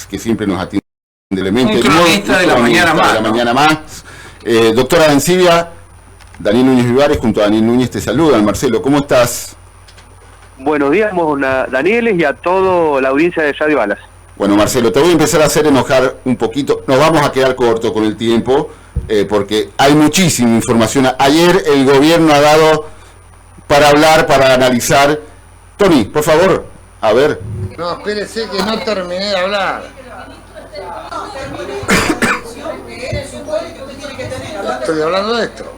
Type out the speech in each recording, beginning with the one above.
que siempre nos atiende elemente. Un cronista de la mañana más. De la mañana más. Doctora Arancibia, Daniel Núñez Vivares junto a Daniel Núñez te saludan. Marcelo, ¿cómo estás? Buenos días, Danieles, y a toda la audiencia de Radio Alas. Bueno, Marcelo, te voy a empezar a hacer enojar un poquito. Nos vamos a quedar corto con el tiempo, porque hay muchísima información. Ayer el gobierno ha dado para hablar, para analizar. Tony, por favor, a ver. No, espérese que no terminé de hablar. Estoy hablando de esto.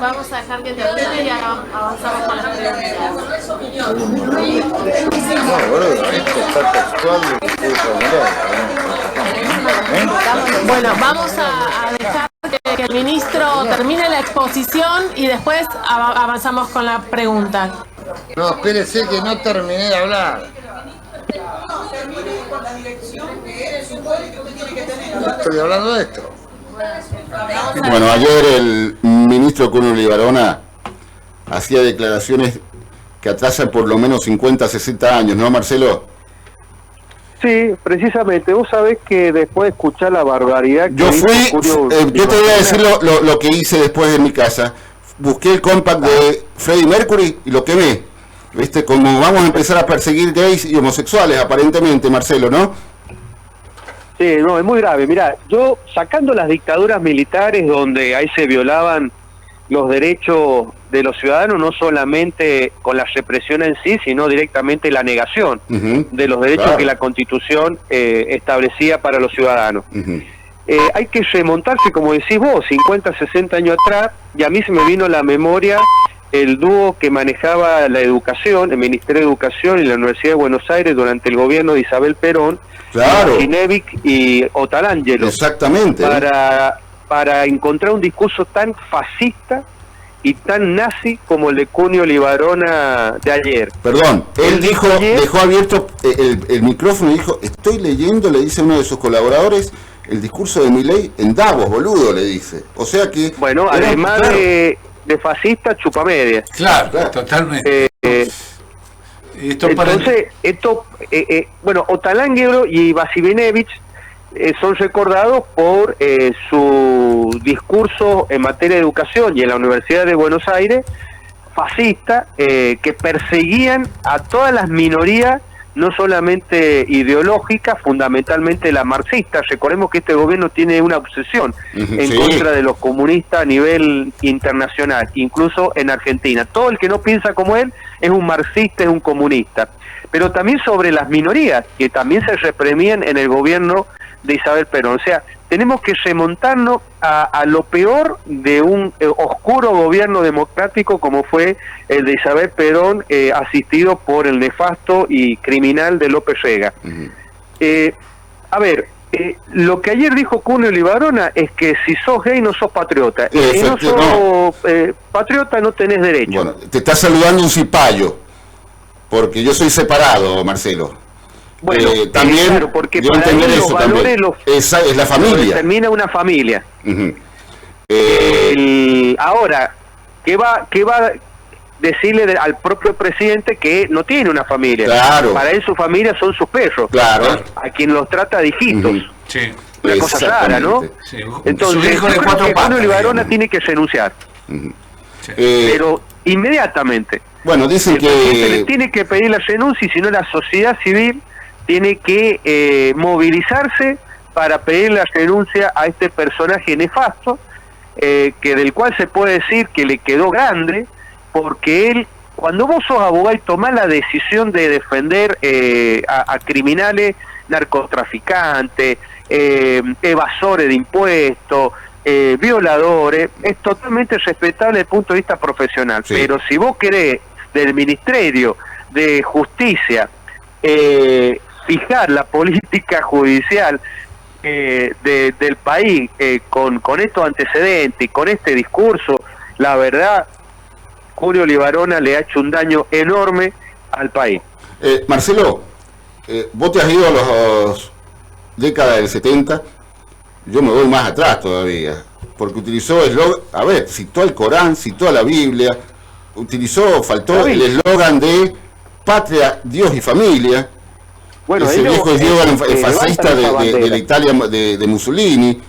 Vamos a dejar que termine y ahora avanzamos con las preguntas. No, boludo, esto está textual de Bueno, vamos a dejar que el ministro termine la exposición y después avanzamos con la pregunta. No, espérese que no terminé de hablar. Estoy hablando de esto. Bueno, ayer el ministro Cunio Libarona hacía declaraciones que atrasan por lo menos 50, 60 años, ¿no, Marcelo? Sí, precisamente. Vos sabés que después de escuchar la barbaridad que yo fui, yo te voy a decir lo que hice después de mi casa. Busqué el compact de Freddie Mercury y lo quemé. ¿Viste? Como vamos a empezar a perseguir gays y homosexuales, aparentemente, Marcelo, ¿no? Sí, no, es muy grave. Mirá, yo sacando las dictaduras militares donde ahí se violaban los derechos de los ciudadanos, no solamente con la represión en sí, sino directamente la negación de los derechos que la Constitución establecía para los ciudadanos. Hay que remontarse, como decís vos, 50, 60 años atrás, y a mí se me vino a la memoria el dúo que manejaba la educación, el Ministerio de Educación y la Universidad de Buenos Aires durante el gobierno de Isabel Perón, claro, Ginevic y Otalangelo. Exactamente. Para encontrar un discurso tan fascista y tan nazi como el de Cunio Libarona de ayer. Perdón, él dijo, dejó abierto el micrófono y dijo, estoy leyendo, le dice uno de sus colaboradores, el discurso de Milei en Davos, boludo, le dice. O sea que... Bueno, además de fascista, chupamedia. Claro, totalmente. Entonces, bueno, Otalangelo y Vasivinevich son recordados por su discurso en materia de educación y en la Universidad de Buenos Aires, fascista, que perseguían a todas las minorías, no solamente ideológicas, fundamentalmente la marxista. Recordemos que este gobierno tiene una obsesión en contra de los comunistas a nivel internacional, incluso en Argentina. Todo el que no piensa como él es un marxista, es un comunista. Pero también sobre las minorías, que también se reprimían en el gobierno de Isabel Perón. O sea, tenemos que remontarnos a lo peor de un oscuro gobierno democrático como fue el de Isabel Perón, asistido por el nefasto y criminal de López Rega. A ver, lo que ayer dijo Cunio Libarona es que si sos gay no sos patriota. Y si no sos patriota no tenés derecho. Bueno, te está saludando un cipayo, porque yo soy separado, Marcelo. Bueno, también claro, porque yo para entender los eso valores también. Esa es la familia. Determina una familia. Ahora, ¿qué va a decirle al propio presidente que no tiene una familia? Claro. Para él su familia son sus perros. Claro. A quien los trata de hijitos. Sí. Una cosa rara, ¿no? Sí. Entonces, yo creo que Cunio Libarona tiene que renunciar. Pero inmediatamente. Bueno, dicen el presidente le tiene que pedir la renuncia, y si no la sociedad civil tiene que movilizarse para pedir la renuncia a este personaje nefasto, que del cual se puede decir que le quedó grande, porque él, cuando vos sos abogado y tomás la decisión de defender a criminales, narcotraficantes, evasores de impuestos, violadores, es totalmente respetable desde el punto de vista profesional. Sí. Pero si vos querés del Ministerio de Justicia fijar la política judicial del país con estos antecedentes y con este discurso, la verdad, Cunio Libarona le ha hecho un daño enorme al país. Marcelo, vos te has ido a las décadas del 70, yo me voy más atrás todavía, porque utilizó citó el Corán, citó la Biblia, faltó el eslogan de patria, Dios y familia. Bueno, ese ellos, viejo eslogan fascista levantan esa de la Italia de Mussolini.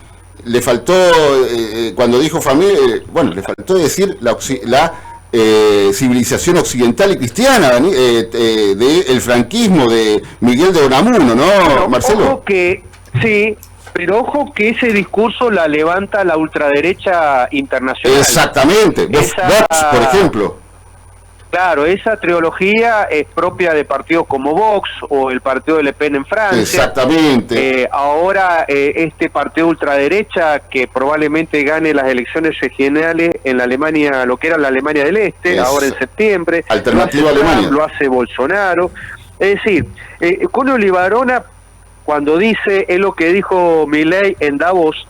Le faltó, cuando dijo familia, le faltó decir la civilización occidental y cristiana del franquismo de Miguel de Unamuno, ¿no, pero Marcelo? ojo que, sí, pero ojo que ese discurso la levanta la ultraderecha internacional. Exactamente, Vox, por ejemplo. Claro, esa trilogía es propia de partidos como Vox o el partido de Le Pen en Francia. Exactamente. Ahora este partido ultraderecha que probablemente gane las elecciones regionales en la Alemania, lo que era la Alemania del Este, ahora en septiembre. Alternativa Alemania. Lo hace Bolsonaro. Es decir, Cuneo Libarona, cuando dice, es lo que dijo Milei en Davos,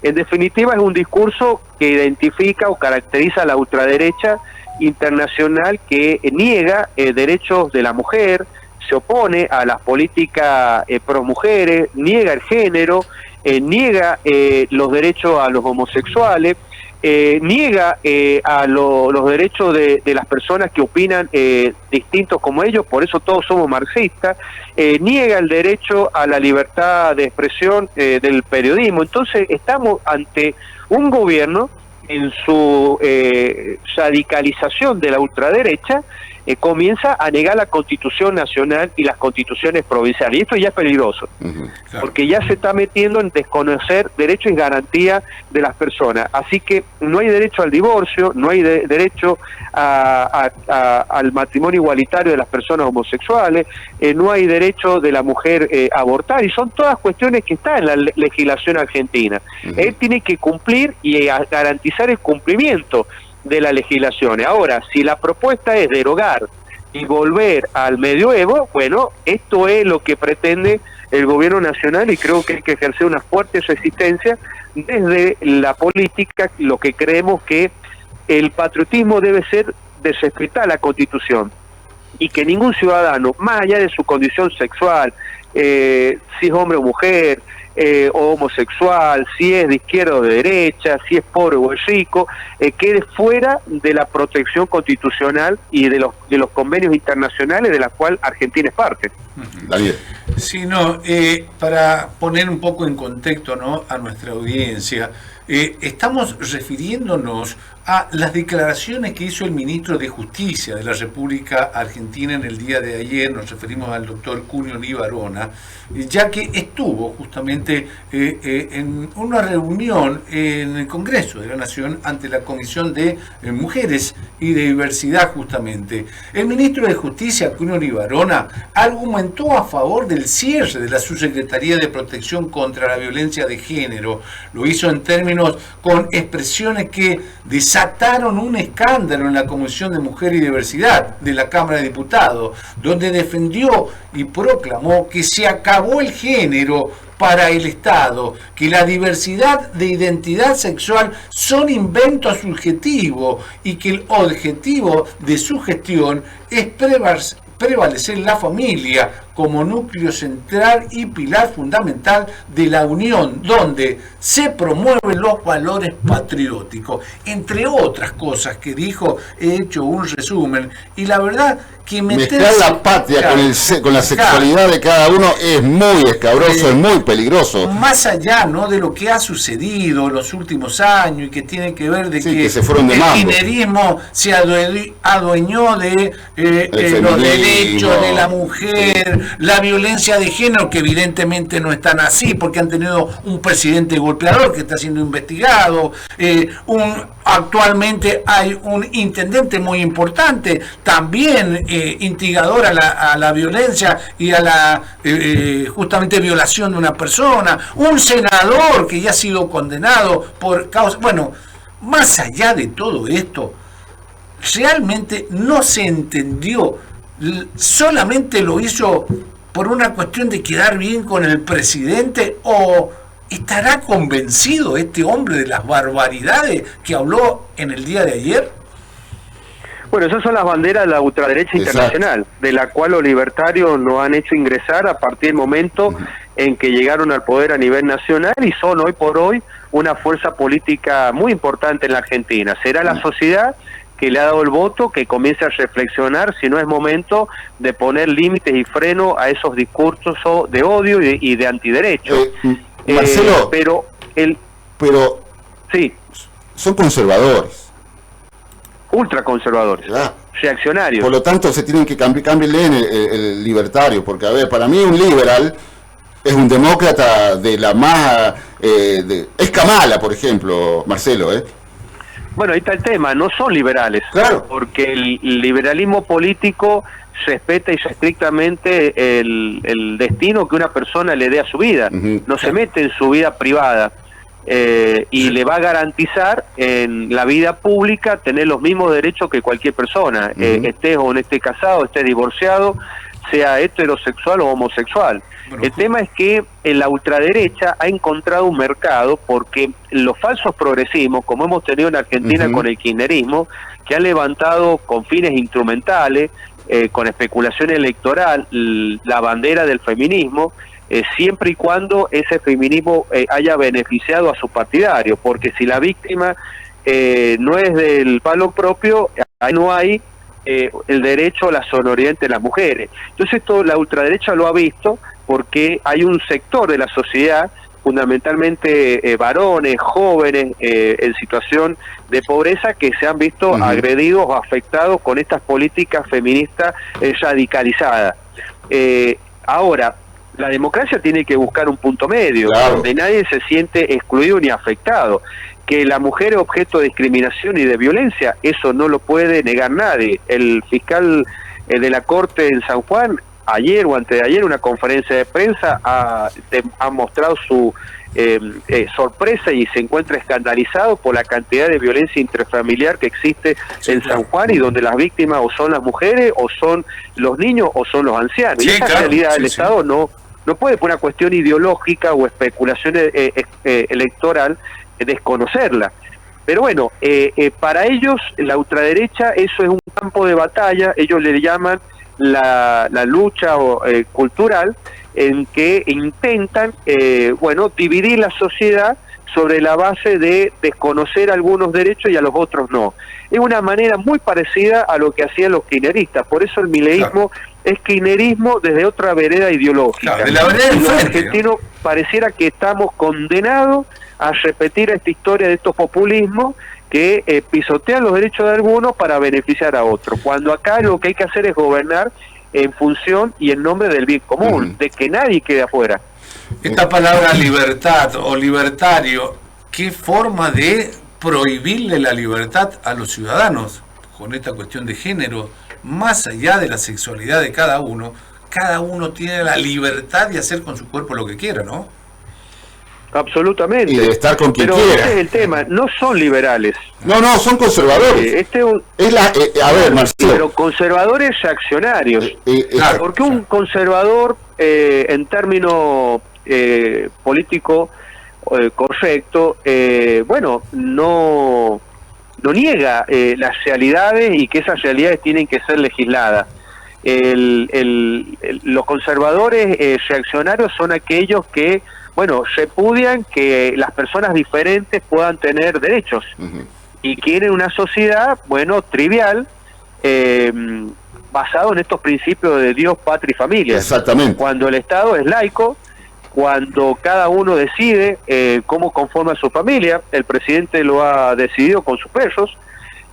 en definitiva es un discurso que identifica o caracteriza a la ultraderecha internacional que niega derechos de la mujer, se opone a las políticas pro mujeres, niega el género, niega los derechos a los homosexuales, niega a los derechos de las personas que opinan distintos como ellos, por eso todos somos marxistas, niega el derecho a la libertad de expresión del periodismo. Entonces estamos ante un gobierno en su radicalización de la ultraderecha, comienza a negar la Constitución Nacional y las constituciones provinciales. Y esto ya es peligroso, porque ya se está metiendo en desconocer derechos y garantías de las personas. Así que no hay derecho al divorcio, no hay derecho al matrimonio igualitario de las personas homosexuales, no hay derecho de la mujer a abortar, y son todas cuestiones que están en la legislación argentina. Él tiene que cumplir y garantizar el cumplimiento de la legislación. Ahora, si la propuesta es derogar y volver al medioevo, bueno, esto es lo que pretende el gobierno nacional, y creo que hay que ejercer una fuerte resistencia desde la política. Lo que creemos que el patriotismo debe ser de respetar la Constitución, y que ningún ciudadano, más allá de su condición sexual, si es hombre o mujer, o homosexual, si es de izquierda o de derecha, si es pobre o es rico, quede fuera de la protección constitucional y de los convenios internacionales de la cual Argentina es parte. Daniel. Sí, no, para poner un poco en contexto, ¿no?, a nuestra audiencia, estamos refiriéndonos a las declaraciones que hizo el ministro de Justicia de la República Argentina en el día de ayer. Nos referimos al doctor Cuneo Libarona, ya que estuvo justamente en una reunión en el Congreso de la Nación ante la Comisión de Mujeres y de Diversidad, justamente. El ministro de Justicia, Cuneo Libarona, argumentó a favor del cierre de la Subsecretaría de Protección contra la Violencia de Género. Lo hizo en términos con expresiones que desataron un escándalo en la Comisión de Mujer y Diversidad de la Cámara de Diputados, donde defendió y proclamó que se acabó el género para el Estado, que la diversidad de identidad sexual son inventos subjetivos y que el objetivo de su gestión es prevalecer la familia como núcleo central y pilar fundamental de la unión, donde se promueven los valores patrióticos. Entre otras cosas que dijo, he hecho un resumen, y la verdad que mezclar la patria con la sexualidad de cada uno es muy escabroso, es muy peligroso. Más allá, ¿no?, de lo que ha sucedido en los últimos años y que tiene que ver de que se fueron de el mambo. kirchnerismo se adueñó de los derechos de la mujer, la violencia de género, que evidentemente no están así, porque han tenido un presidente golpeador que está siendo investigado, actualmente hay un intendente muy importante, también instigador a la violencia y a la justamente violación de una persona, un senador que ya ha sido condenado por causa... Bueno, más allá de todo esto, realmente no se entendió, solamente lo hizo por una cuestión de quedar bien con el presidente, o ¿estará convencido este hombre de las barbaridades que habló en el día de ayer? Bueno, esas son las banderas de la ultraderecha internacional, de la cual los libertarios nos han hecho ingresar a partir del momento en que llegaron al poder a nivel nacional, y son hoy por hoy una fuerza política muy importante en la Argentina. Será la sociedad que le ha dado el voto, que comience a reflexionar si no es momento de poner límites y freno a esos discursos de odio y de antiderecho. Marcelo, pero sí, son conservadores. Ultraconservadores, ¿Verdad? reaccionarios. Por lo tanto, se tienen que cambiarle el libertario, porque, a ver, para mí un liberal es un demócrata de la más... es Kamala, por ejemplo, Marcelo, ¿eh? Bueno, ahí está el tema, no son liberales, claro, porque el liberalismo político respeta y estrictamente el destino que una persona le dé a su vida, no se mete en su vida privada, y le va a garantizar en la vida pública tener los mismos derechos que cualquier persona, estés o no estés casado, estés divorciado, sea heterosexual o homosexual. Bueno, el tema es que la ultraderecha ha encontrado un mercado porque los falsos progresismos, como hemos tenido en Argentina con el kirchnerismo, que han levantado con fines instrumentales, con especulación electoral, la bandera del feminismo, siempre y cuando ese feminismo haya beneficiado a su partidario, porque si la víctima no es del palo propio, ahí no hay el derecho a la sonoridad entre las mujeres. Entonces esto la ultraderecha lo ha visto porque hay un sector de la sociedad, fundamentalmente varones, jóvenes, en situación de pobreza, que se han visto agredidos o afectados con estas políticas feministas radicalizadas. Ahora, la democracia tiene que buscar un punto medio, claro, donde nadie se siente excluido ni afectado. Que la mujer es objeto de discriminación y de violencia, eso no lo puede negar nadie. El fiscal de la Corte en San Juan, ayer o antes de ayer, en una conferencia de prensa, ha mostrado su sorpresa y se encuentra escandalizado por la cantidad de violencia intrafamiliar que existe en San Juan, y donde las víctimas o son las mujeres, o son los niños, o son los ancianos. Y esa realidad del Estado no puede, por una cuestión ideológica o especulación electoral, desconocerla. Pero bueno, para ellos, la ultraderecha, eso es un campo de batalla. Ellos le llaman la lucha cultural, en que intentan dividir la sociedad sobre la base de desconocer algunos derechos y a los otros no. Es una manera muy parecida a lo que hacían los kirchneristas. Por eso el mileísmo es kirchnerismo desde otra vereda ideológica. De la vereda y los argentinos pareciera que estamos condenados a repetir esta historia de estos populismos que pisotean los derechos de algunos para beneficiar a otros, cuando acá lo que hay que hacer es gobernar en función y en nombre del bien común, de que nadie quede afuera. Esta palabra libertad o libertario, ¿qué forma de prohibirle la libertad a los ciudadanos con esta cuestión de género? Más allá de la sexualidad de cada uno tiene la libertad de hacer con su cuerpo lo que quiera, ¿no? Absolutamente. Y de estar con quien pero quiera. Ese es el tema, no son liberales. No, son conservadores. A ver, Marcelo. Pero conservadores reaccionarios. Claro, porque un conservador, en términos político correcto, no niega las realidades y que esas realidades tienen que ser legisladas. Los conservadores reaccionarios son aquellos que repudian que las personas diferentes puedan tener derechos y quieren una sociedad, trivial, basado en estos principios de Dios, patria y familia. Exactamente. Cuando el Estado es laico, cuando cada uno decide cómo conforma su familia, el presidente lo ha decidido con sus perros,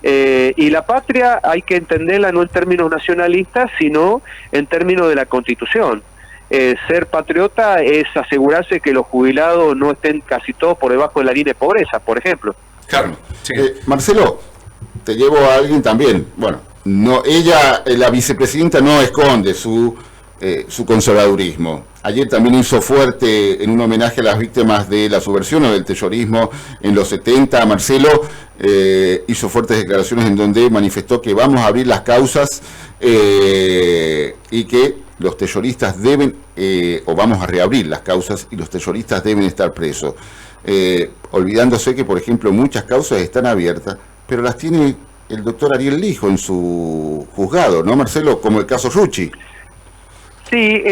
y la patria hay que entenderla no en términos nacionalistas, sino en términos de la Constitución. Ser patriota es asegurarse que los jubilados no estén casi todos por debajo de la línea de pobreza, por ejemplo. Claro. Sí. Marcelo, te llevo a alguien también. Bueno, la vicepresidenta no esconde su conservadurismo. Ayer también hizo fuerte, en un homenaje a las víctimas de la subversión o del terrorismo en los 70, Marcelo hizo fuertes declaraciones en donde manifestó que vamos a abrir las causas y que los terroristas deben, o vamos a reabrir las causas y los terroristas deben estar presos. Olvidándose que, por ejemplo, muchas causas están abiertas, pero las tiene el doctor Ariel Lijo en su juzgado, ¿no, Marcelo? Como el caso Rucci. Sí,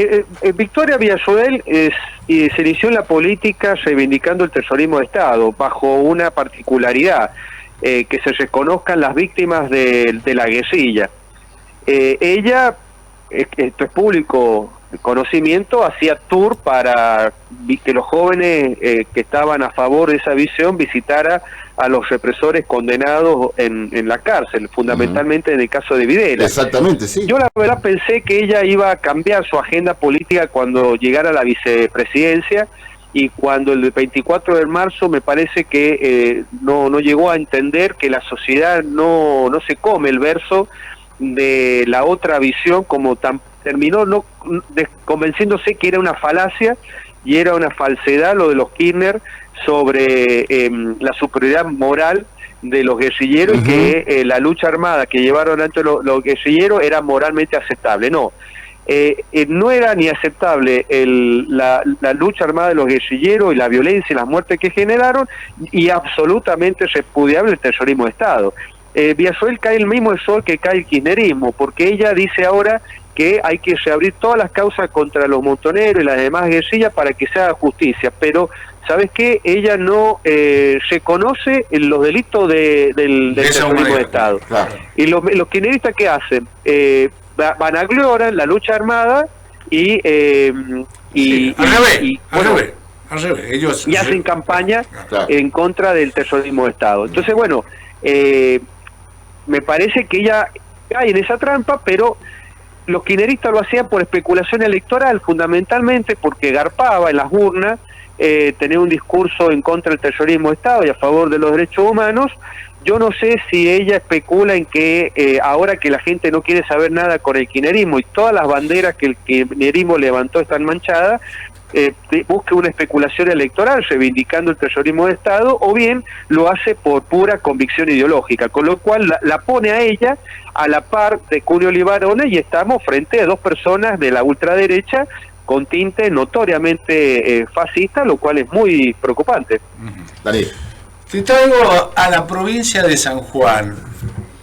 Victoria Villarroel se inició en la política reivindicando el terrorismo de Estado, bajo una particularidad. que se reconozcan las víctimas de la guerrilla. Ella, esto es público conocimiento, hacía tour para que los jóvenes que estaban a favor de esa visión visitara a los represores condenados en la cárcel, fundamentalmente en el caso de Videla. Exactamente, sí. Yo la verdad pensé que ella iba a cambiar su agenda política cuando llegara a la vicepresidencia, y cuando el 24 de marzo me parece que no llegó a entender que la sociedad no se come el verso de la otra visión, como terminó convenciéndose que era una falacia y era una falsedad lo de los Kirchner sobre la superioridad moral de los guerrilleros, y que la lucha armada que llevaron antes los guerrilleros era moralmente aceptable. No era ni aceptable la lucha armada de los guerrilleros y la violencia y las muertes que generaron, y absolutamente repudiable el terrorismo de Estado. Villazuel cae el mismo sol que cae el kirchnerismo, porque ella dice ahora que hay que reabrir todas las causas contra los montoneros y las demás guerrillas para que se haga justicia, pero ¿sabes qué? Ella no reconoce los delitos del terrorismo de Estado. Claro. Y los kirchneristas, ¿qué hacen? Vanaglorian la lucha armada y al revés. Ellos hacen campaña claro, en contra del terrorismo de Estado. Entonces, bueno, me parece que ella cae en esa trampa, pero los kirchneristas lo hacían por especulación electoral, fundamentalmente porque garpaba en las urnas, tener un discurso en contra del terrorismo de Estado y a favor de los derechos humanos. Yo no sé si ella especula en que ahora que la gente no quiere saber nada con el kirchnerismo y todas las banderas que el kirchnerismo levantó están manchadas, busque una especulación electoral reivindicando el terrorismo de Estado, o bien lo hace por pura convicción ideológica, con lo cual la pone a ella a la par de Cunio Libarone, y estamos frente a dos personas de la ultraderecha con tinte notoriamente fascista, lo cual es muy preocupante. Dale. Te traigo a la provincia de San Juan,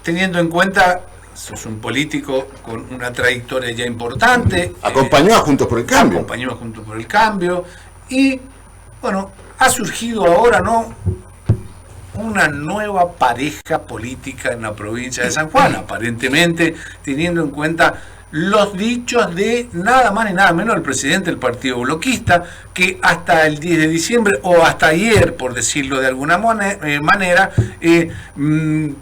teniendo en cuenta, sos un político con una trayectoria ya importante. Acompañó a Juntos por el Cambio. Acompañó a Juntos por el Cambio. Y, bueno, ha surgido ahora, ¿no?, una nueva pareja política en la provincia de San Juan, aparentemente teniendo en cuenta los dichos de nada más ni nada menos el presidente del partido bloquista, que hasta el 10 de diciembre, o hasta ayer, por decirlo de alguna manera,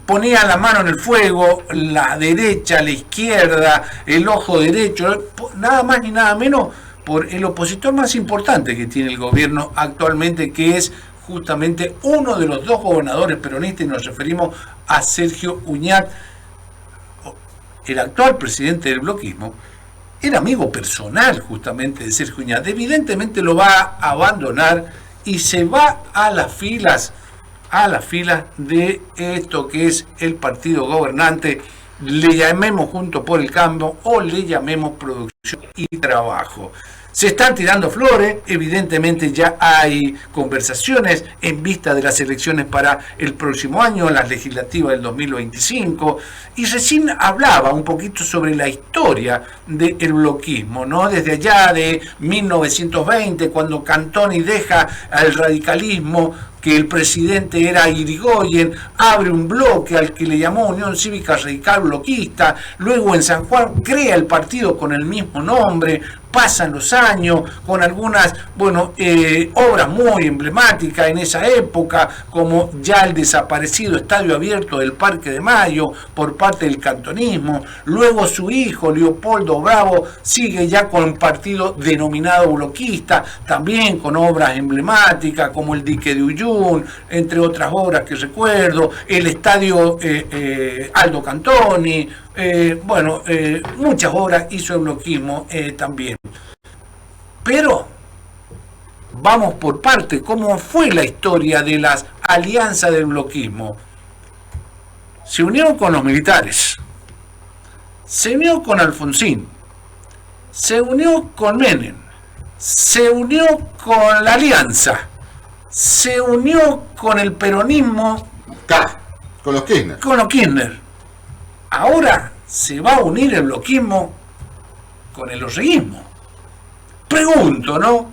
ponía la mano en el fuego, la derecha, la izquierda, el ojo derecho, nada más ni nada menos por el opositor más importante que tiene el gobierno actualmente, que es justamente uno de los dos gobernadores peronistas, y nos referimos a Sergio Uñat. El actual presidente del bloquismo era amigo personal justamente de Sergio Uñat. Evidentemente lo va a abandonar y se va a las filas de esto que es el partido gobernante, le llamemos Juntos por el Cambio o le llamemos Producción y Trabajo. Se están tirando flores, evidentemente ya hay conversaciones en vista de las elecciones para el próximo año, las legislativas del 2025, y recién hablaba un poquito sobre la historia del bloquismo, ¿no? Desde allá de 1920, cuando Cantoni deja al radicalismo, que el presidente era Irigoyen, abre un bloque al que le llamó Unión Cívica Radical Bloquista, luego en San Juan crea el partido con el mismo nombre, pasan los años con algunas, obras muy emblemáticas en esa época, como ya el desaparecido Estadio Abierto del Parque de Mayo por parte del cantonismo. Luego su hijo Leopoldo Bravo sigue ya con un partido denominado bloquista, también con obras emblemáticas como el Dique de Uyún, entre otras obras que recuerdo, el Estadio Aldo Cantoni, muchas obras hizo el bloquismo también. Pero vamos por parte, ¿cómo fue la historia de las alianzas del bloquismo? Se unió con los militares, se unió con Alfonsín, se unió con Menem, se unió con la Alianza, se unió con el peronismo, con los Kirchner. Con los Kirchner. Ahora se va a unir el bloquismo con el orreguismo. Pregunto, ¿no?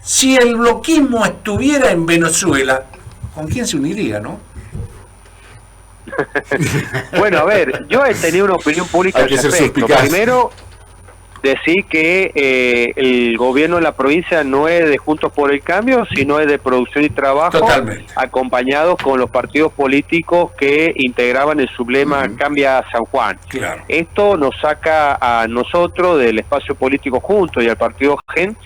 Si el bloquismo estuviera en Venezuela, ¿con quién se uniría, no? Bueno, a ver, yo he tenido una opinión pública al respecto. Primero, decir que el gobierno de la provincia no es de Juntos por el Cambio, sino es de Producción y Trabajo, acompañados con los partidos políticos que integraban el sublema Cambia San Juan. Claro. Esto nos saca a nosotros del espacio político Juntos y al partido GEN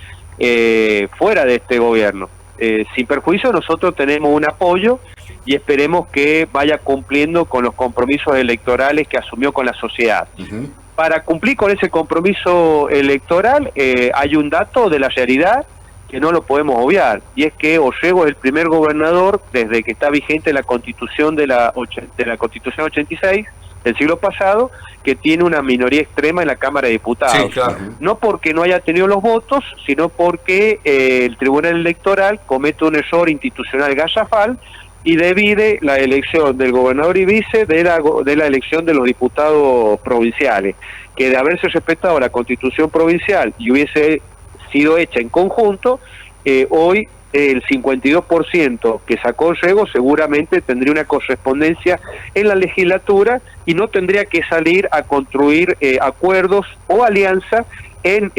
fuera de este gobierno. Sin perjuicio, nosotros tenemos un apoyo y esperemos que vaya cumpliendo con los compromisos electorales que asumió con la sociedad. Para cumplir con ese compromiso electoral hay un dato de la realidad que no lo podemos obviar, y es que Orrego es el primer gobernador desde que está vigente la Constitución de la Constitución 86 del siglo pasado, que tiene una minoría extrema en la Cámara de Diputados. Sí, claro. No porque no haya tenido los votos, sino porque el Tribunal Electoral comete un error institucional garrafal y divide la elección del gobernador y vice de la elección de los diputados provinciales, que de haberse respetado la Constitución provincial y hubiese sido hecha en conjunto, hoy el 52% que sacó Orrego seguramente tendría una correspondencia en la legislatura y no tendría que salir a construir acuerdos o alianzas en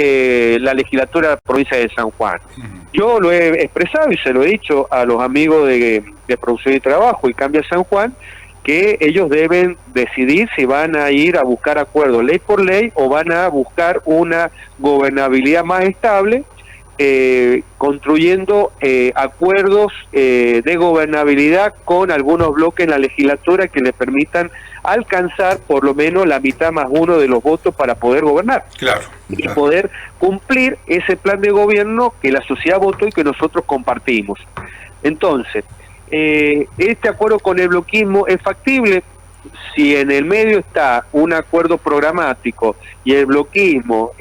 la legislatura de la provincia de San Juan. Yo lo he expresado y se lo he dicho a los amigos de Producción y Trabajo y Cambia San Juan, que ellos deben decidir si van a ir a buscar acuerdos ley por ley o van a buscar una gobernabilidad más estable, construyendo acuerdos de gobernabilidad con algunos bloques en la legislatura que le permitan alcanzar por lo menos la mitad más uno de los votos para poder gobernar. Claro. Y poder cumplir ese plan de gobierno que la sociedad votó y que nosotros compartimos. Entonces, este acuerdo con el bloquismo es factible si en el medio está un acuerdo programático y el bloquismo,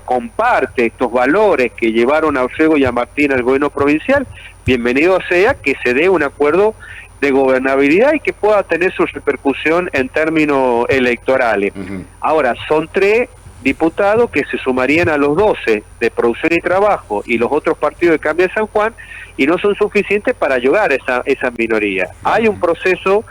comparte estos valores que llevaron a Orrego y a Martín al gobierno provincial. Bienvenido sea que se dé un acuerdo de gobernabilidad y que pueda tener su repercusión en términos electorales. Ahora, son 3 diputados que se sumarían a los 12 de Producción y Trabajo y los otros partidos de Cambia San Juan, y no son suficientes para ayudar a esa minoría. Hay un proceso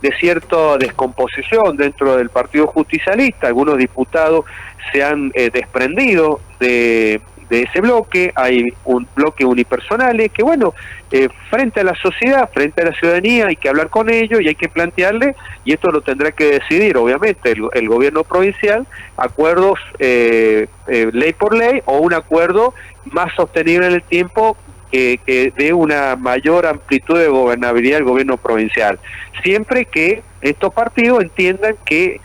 de cierta descomposición dentro del Partido Justicialista. Algunos diputados se han desprendido de ese bloque. Hay un bloque unipersonal que, frente a la sociedad, frente a la ciudadanía, hay que hablar con ellos y hay que plantearle, y esto lo tendrá que decidir obviamente el gobierno provincial, acuerdos ley por ley o un acuerdo más sostenible en el tiempo que dé una mayor amplitud de gobernabilidad del gobierno provincial, siempre que estos partidos entiendan que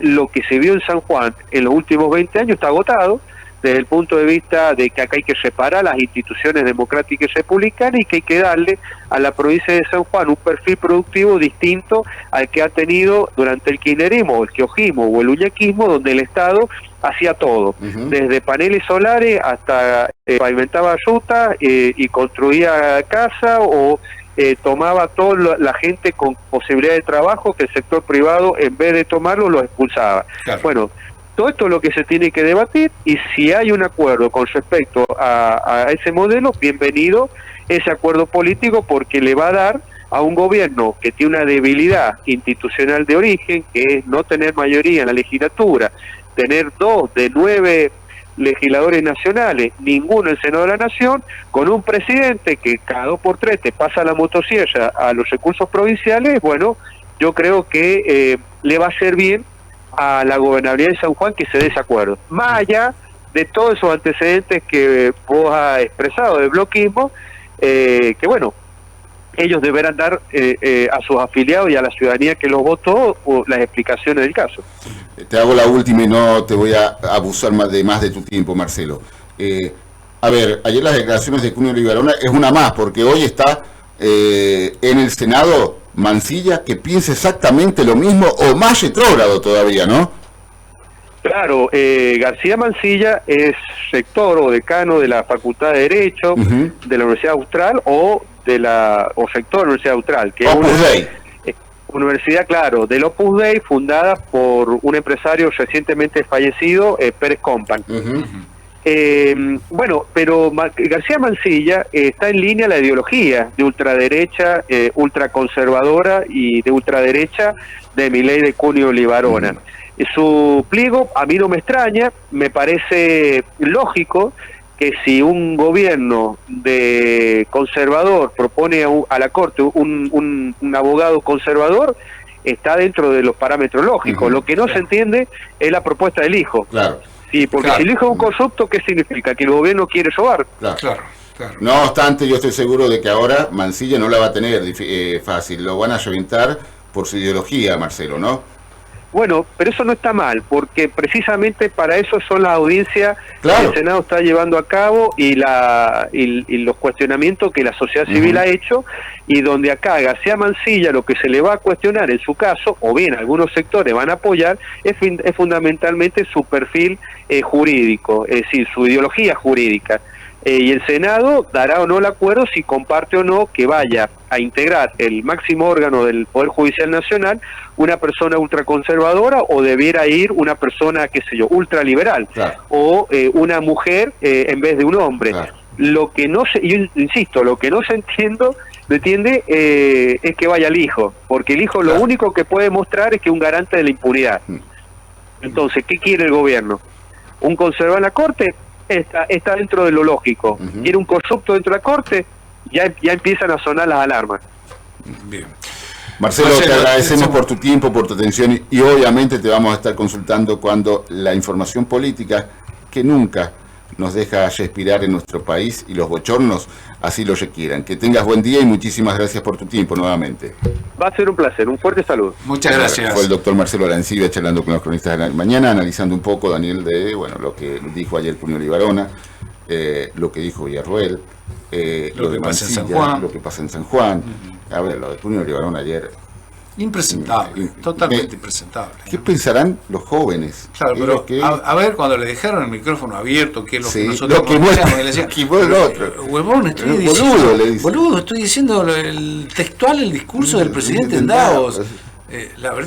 lo que se vio en San Juan en los últimos 20 años está agotado, desde el punto de vista de que acá hay que separar las instituciones democráticas y republicanas y que hay que darle a la provincia de San Juan un perfil productivo distinto al que ha tenido durante el kirchnerismo, el kiosquismo o el uñaquismo, donde el Estado hacía todo, desde paneles solares hasta pavimentaba rutas y construía casa o tomaba a toda la gente con posibilidad de trabajo que el sector privado, en vez de tomarlo, lo expulsaba. Claro. Bueno, todo esto es lo que se tiene que debatir, y si hay un acuerdo con respecto a ese modelo, bienvenido ese acuerdo político, porque le va a dar a un gobierno que tiene una debilidad institucional de origen, que es no tener mayoría en la legislatura, tener 2 de 9 legisladores nacionales, ninguno en el Senado de la Nación, con un presidente que cada 2 por 3 te pasa la motosierra a los recursos provinciales. Yo creo que le va a hacer bien a la gobernabilidad de San Juan que se dé ese acuerdo. Más allá de todos esos antecedentes que vos has expresado del bloquismo, ellos deberán dar a sus afiliados y a la ciudadanía que los votó las explicaciones del caso. Te hago la última y no te voy a abusar más de tu tiempo, Marcelo. Ayer las declaraciones de Cunio Riverona es una más, porque hoy está en el Senado Mancilla, que piensa exactamente lo mismo o más retrógrado todavía, ¿no? Claro, García Mancilla es rector o decano de la Facultad de Derecho de la Universidad Austral o rector de la Universidad Austral, que Opus Dei. Universidad, claro, del Opus Dei, fundada por un empresario recientemente fallecido, Pérez Compan. Bueno, pero García Mansilla está en línea la ideología de ultraderecha, ultraconservadora y de ultraderecha de Milei, de Cunio Libarona. Su pliego a mí no me extraña, me parece lógico que si un gobierno de conservador propone a la Corte un abogado conservador, está dentro de los parámetros lógicos. Lo que no se entiende es la propuesta del hijo. Claro. Sí, porque si el hijo es un corrupto, ¿qué significa? Que el gobierno quiere robar. Claro. No obstante, yo estoy seguro de que ahora Mansilla no la va a tener fácil. Lo van a reventar por su ideología, Marcelo, ¿no? Bueno, pero eso no está mal, porque precisamente para eso son las audiencias Claro. que el Senado está llevando a cabo y los cuestionamientos que la sociedad civil ha hecho, y donde acá a García Mansilla lo que se le va a cuestionar en su caso, o bien algunos sectores van a apoyar, es fundamentalmente su perfil jurídico, es decir, su ideología jurídica. Y el Senado dará o no el acuerdo si comparte o no que vaya a integrar el máximo órgano del Poder Judicial Nacional una persona ultraconservadora, o debiera ir una persona, qué sé yo, ultraliberal, o una mujer en vez de un hombre. Lo que no se, yo insisto, lo que no se entiende es que vaya el hijo, porque el hijo lo único que puede mostrar es que es un garante de la impunidad. Entonces, ¿qué quiere el gobierno? ¿Un conservador en la Corte? Está dentro de lo lógico. ¿Quiere un corrupto dentro de la Corte? Ya empiezan a sonar las alarmas. Bien. Marcelo, te agradecemos por tu tiempo, por tu atención, y obviamente te vamos a estar consultando cuando la información política, que nunca nos deja respirar en nuestro país, y los bochornos así lo requieran. Que tengas buen día y muchísimas gracias por tu tiempo nuevamente. Va a ser un placer, un fuerte saludo. Muchas gracias. Fue el doctor Marcelo Arancibia charlando con los cronistas de la mañana, analizando un poco, Daniel, de lo que dijo ayer Cunio Libarona, lo que dijo Villarroel, lo de Mansilla, lo que pasa en San Juan. A ver, lo de Cunio Libarona ayer. Impresentable, totalmente impresentable. ¿Qué pensarán los jóvenes? Claro, pero a ver, cuando le dejaron el micrófono abierto, que es lo que nosotros lo que muestra, le decían, el otro. Huevón, estoy diciendo, boludo, estoy diciendo el textual, el discurso del presidente en Davos. La verdad.